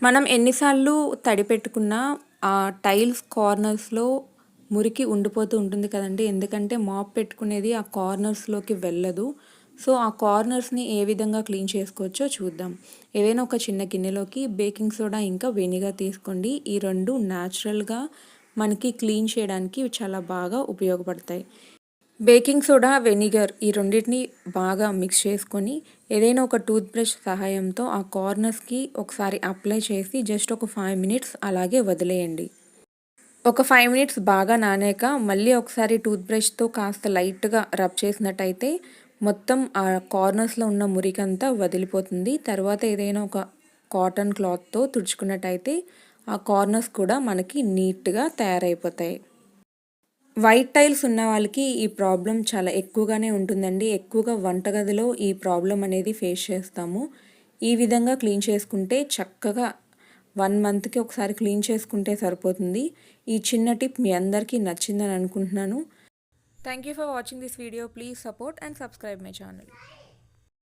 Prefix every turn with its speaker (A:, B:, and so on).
A: మనం ఎన్నిసార్లు తడి పెట్టుకున్నా ఆ టైల్స్ కార్నర్స్‌లో మురికి ఉండిపోతూ ఉంటుంది కదండీ! ఎందుకంటే మాప్ పెట్టుకునేది ఆ కార్నర్స్‌లోకి వెళ్ళదు. సో, ఆ కార్నర్స్‌ని ఏ విధంగా క్లీన్ చేసుకోవచ్చో చూద్దాం. ఏదైనా ఒక చిన్న గిన్నెలోకి బేకింగ్ సోడా ఇంకా వెనిగర్ తీసుకోండి. ఈ 2 న్యాచురల్‌గా మనకి క్లీన్ చేయడానికి చాలా బాగా ఉపయోగపడతాయి. బేకింగ్ సోడా, వెనిగర్ ఈ రెండిటిని బాగా మిక్స్ చేసుకొని ఏదైనా ఒక టూత్ బ్రష్ సహాయంతో ఆ కార్నర్స్‌కి ఒకసారి అప్లై చేసి జస్ట్ ఒక 5 మినిట్స్ అలాగే వదిలేయండి. ఒక 5 మినిట్స్ బాగా నానాక మళ్ళీ ఒకసారి టూత్ బ్రష్‌తో కాస్త లైట్‌గా రబ్ చేసినట్టయితే మొత్తం ఆ కార్నర్స్‌లో ఉన్న మురికంతా వదిలిపోతుంది. తర్వాత ఏదైనా ఒక కాటన్ క్లాత్‌తో తుడుచుకున్నట్టయితే ఆ కార్నర్స్ కూడా మనకి నీట్‌గా తయారైపోతాయి. వైట్ టైల్స్ ఉన్న వాళ్ళకి ఈ ప్రాబ్లం చాలా ఎక్కువగానే ఉంటుందండి. ఎక్కువగా వంటగదిలో ఈ ప్రాబ్లం అనేది ఫేస్ చేస్తాము. ఈ విధంగా క్లీన్ చేసుకుంటే చక్కగా 1 మంత్‌కి ఒకసారి క్లీన్ చేసుకుంటే సరిపోతుంది. ఈ చిన్న టిప్ మీ అందరికీ నచ్చిందని అనుకుంటున్నాను. Thank you for watching this video. Please support and subscribe my channel.